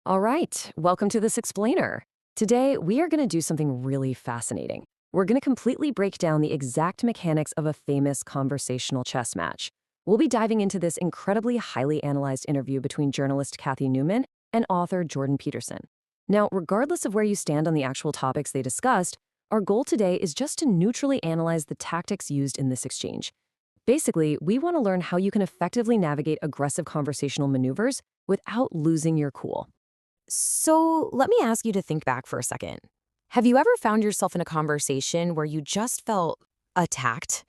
All right, welcome to This Explainer. Today, we are going to do something really fascinating. We're going to completely break down the exact mechanics of a famous conversational chess match. We'll be diving into this incredibly highly analyzed interview between journalist Kathy Newman and author Jordan Peterson. Now, regardless of where you stand on the actual topics they discussed, our goal today is just to neutrally analyze the tactics used in this exchange. Basically, we want to learn how you can effectively navigate aggressive conversational maneuvers without losing your cool. So let me ask you to think back for a second. Have you ever found yourself in a conversation where you just felt attacked?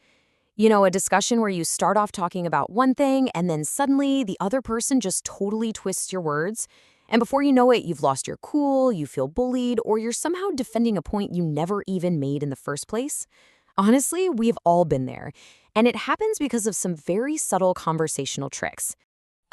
A discussion where you start off talking about one thing and then suddenly the other person just totally twists your words. And before you know it, you've lost your cool, you feel bullied, or you're somehow defending a point you never even made in the first place. Honestly, we've all been there. And it happens because of some very subtle conversational tricks.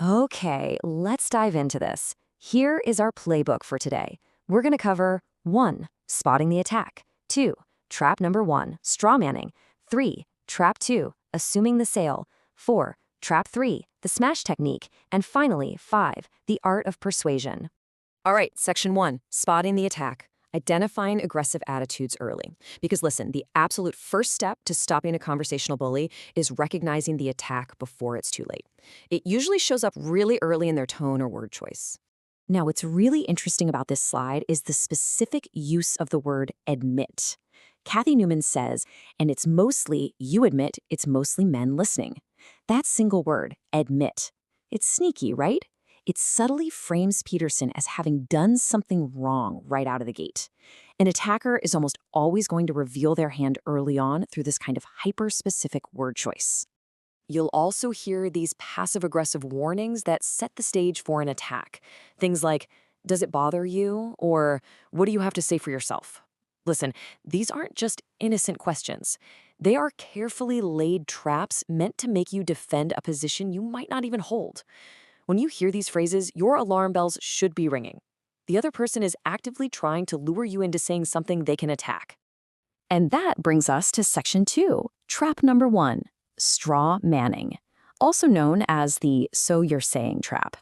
Okay, let's dive into this. Here is our playbook for today. We're going to cover 1. Spotting the attack. 2. Trap number 1. Straw manning. 3. Trap 2. Assuming the sale. 4. Trap 3. The smash technique. And finally, 5. The art of persuasion. All right, section 1. Spotting the attack. Identifying aggressive attitudes early. Because listen, the absolute first step to stopping a conversational bully is recognizing the attack before it's too late. It usually shows up really early in their tone or word choice. Now, what's really interesting about this slide is the specific use of the word admit. Kathy Newman says, and it's mostly, you admit, it's mostly men listening. That single word, admit. It's sneaky, right? It subtly frames Peterson as having done something wrong right out of the gate. An attacker is almost always going to reveal their hand early on through this kind of hyper-specific word choice. You'll also hear these passive-aggressive warnings that set the stage for an attack. Things like, does it bother you? Or what do you have to say for yourself? Listen, these aren't just innocent questions. They are carefully laid traps meant to make you defend a position you might not even hold. When you hear these phrases, your alarm bells should be ringing. The other person is actively trying to lure you into saying something they can attack. And that brings us to section 2, trap number 1. Straw manning, also known as the so you're saying trap.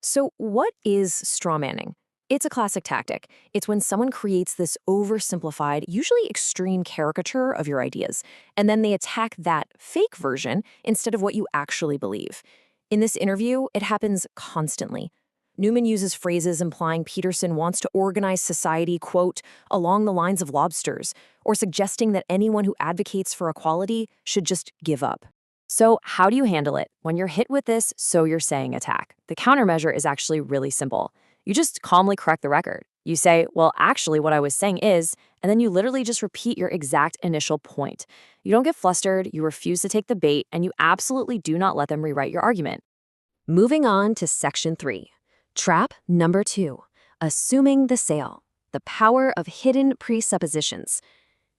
So what is straw manning? It's a classic tactic. It's when someone creates this oversimplified, usually extreme caricature of your ideas, and then they attack that fake version instead of what you actually believe. In this interview, it happens constantly. Newman uses phrases implying Peterson wants to organize society, quote, along the lines of lobsters, or suggesting that anyone who advocates for equality should just give up. So how do you handle it when you're hit with this so you're saying attack? The countermeasure is actually really simple. You just calmly correct the record. You say, well, actually what I was saying is, and then you literally just repeat your exact initial point. You don't get flustered, you refuse to take the bait, and you absolutely do not let them rewrite your argument. Moving on to section 3. Trap number 2, assuming the sale, the power of hidden presuppositions.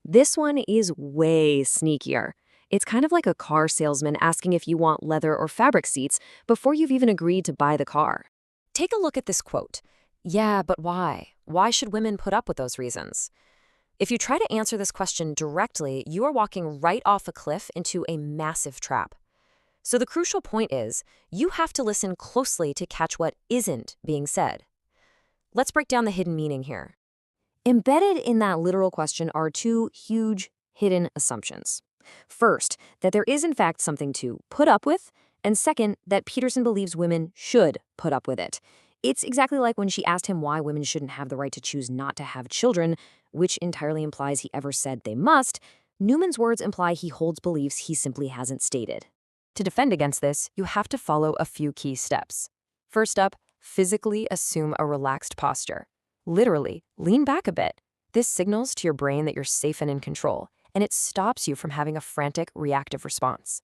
This one is way sneakier. It's kind of like a car salesman asking if you want leather or fabric seats before you've even agreed to buy the car. Take a look at this quote. Yeah, but why? Why should women put up with those reasons? If you try to answer this question directly, you are walking right off a cliff into a massive trap. So the crucial point is, you have to listen closely to catch what isn't being said. Let's break down the hidden meaning here. Embedded in that literal question are 2 huge hidden assumptions. First, that there is in fact something to put up with, and second, that Peterson believes women should put up with it. It's exactly like when she asked him why women shouldn't have the right to choose not to have children, which entirely implies he ever said they must. Newman's words imply he holds beliefs he simply hasn't stated. To defend against this, you have to follow a few key steps. First up, physically assume a relaxed posture. Literally, lean back a bit. This signals to your brain that you're safe and in control, and it stops you from having a frantic, reactive response.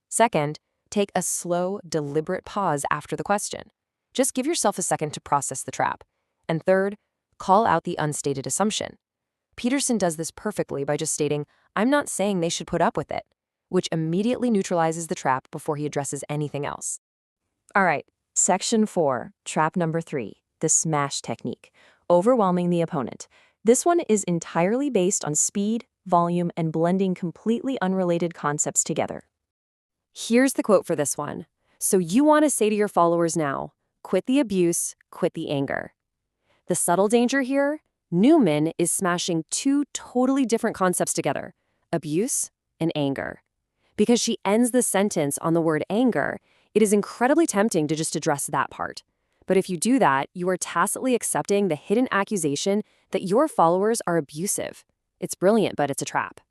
Second, take a slow, deliberate pause after the question. Just give yourself a second to process the trap. And third, call out the unstated assumption. Peterson does this perfectly by just stating, I'm not saying they should put up with it, which immediately neutralizes the trap before he addresses anything else. All right, section 4, trap number 3, the smash technique, overwhelming the opponent. This one is entirely based on speed, volume, and blending completely unrelated concepts together. Here's the quote for this one. So you want to say to your followers now, quit the abuse, quit the anger. The subtle danger here? Newman is smashing two totally different concepts together, abuse and anger. Because she ends the sentence on the word anger, it is incredibly tempting to just address that part. But if you do that, you are tacitly accepting the hidden accusation that your followers are abusive. It's brilliant, but it's a trap.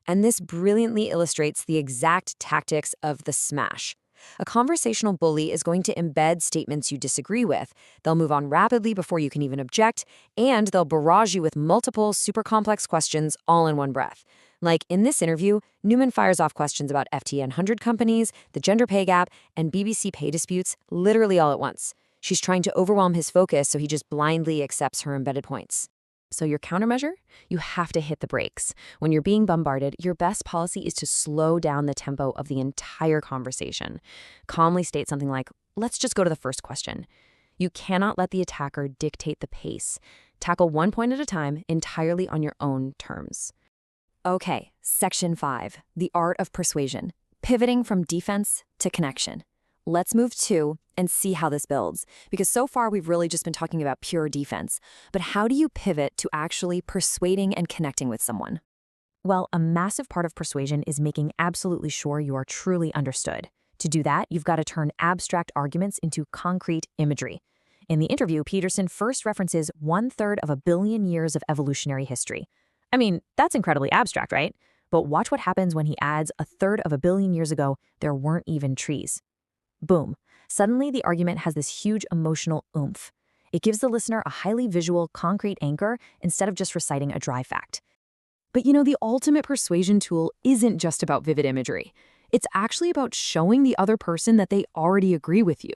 And this brilliantly illustrates the exact tactics of the smash. A conversational bully is going to embed statements you disagree with. They'll move on rapidly before you can even object, and they'll barrage you with multiple super complex questions all in one breath. Like in this interview, Newman fires off questions about FT 100 companies, the gender pay gap, and BBC pay disputes literally all at once. She's trying to overwhelm his focus, so he just blindly accepts her embedded points. So your countermeasure? You have to hit the brakes. When you're being bombarded, your best policy is to slow down the tempo of the entire conversation. Calmly state something like, let's just go to the first question. You cannot let the attacker dictate the pace. Tackle one point at a time, entirely on your own terms. Okay, Section 5, the art of persuasion, pivoting from defense to connection. Let's move to and see how this builds, because so far we've really just been talking about pure defense. But how do you pivot to actually persuading and connecting with someone? Well, a massive part of persuasion is making absolutely sure you are truly understood. To do that, you've got to turn abstract arguments into concrete imagery. In the interview, Peterson first references 1/3 of a billion years of evolutionary history. I mean, that's incredibly abstract, right? But watch what happens when he adds 1/3 of a billion years ago, there weren't even trees. Boom. Suddenly, the argument has this huge emotional oomph. It gives the listener a highly visual, concrete anchor instead of just reciting a dry fact. But the ultimate persuasion tool isn't just about vivid imagery. It's actually about showing the other person that they already agree with you.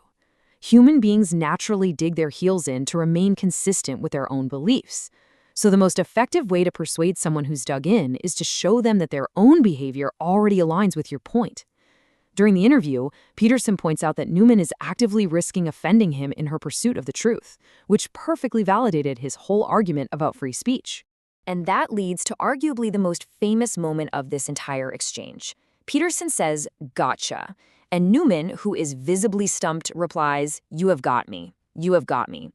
Human beings naturally dig their heels in to remain consistent with their own beliefs. So the most effective way to persuade someone who's dug in is to show them that their own behavior already aligns with your point. During the interview, Peterson points out that Newman is actively risking offending him in her pursuit of the truth, which perfectly validated his whole argument about free speech. And that leads to arguably the most famous moment of this entire exchange. Peterson says, "Gotcha." And Newman, who is visibly stumped, replies, "You have got me. You have got me."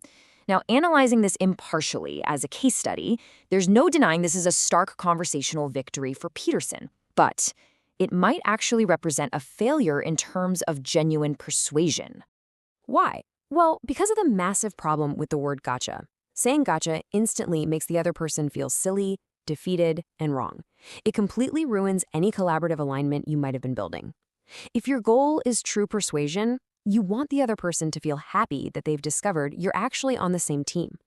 Now, analyzing this impartially as a case study, there's no denying this is a stark conversational victory for Peterson. But it might actually represent a failure in terms of genuine persuasion. Why? Well, because of the massive problem with the word gotcha. Saying gotcha instantly makes the other person feel silly, defeated, and wrong. It completely ruins any collaborative alignment you might have been building. If your goal is true persuasion, you want the other person to feel happy that they've discovered you're actually on the same team.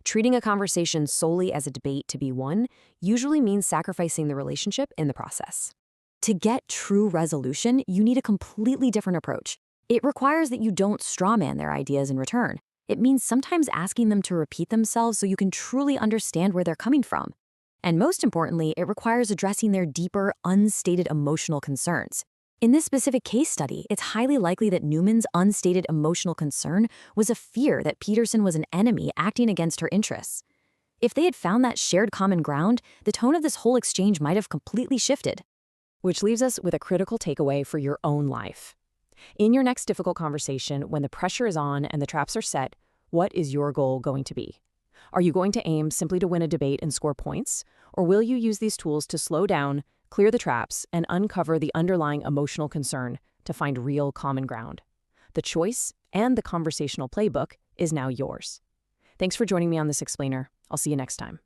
Treating a conversation solely as a debate to be won usually means sacrificing the relationship in the process. To get true resolution, you need a completely different approach. It requires that you don't strawman their ideas in return. It means sometimes asking them to repeat themselves so you can truly understand where they're coming from. And most importantly, it requires addressing their deeper, unstated emotional concerns. In this specific case study, it's highly likely that Newman's unstated emotional concern was a fear that Peterson was an enemy acting against her interests. If they had found that shared common ground, the tone of this whole exchange might have completely shifted. Which leaves us with a critical takeaway for your own life. In your next difficult conversation, when the pressure is on and the traps are set, what is your goal going to be? Are you going to aim simply to win a debate and score points? Or will you use these tools to slow down, clear the traps, and uncover the underlying emotional concern to find real common ground? The choice and the conversational playbook is now yours. Thanks for joining me on this explainer. I'll see you next time.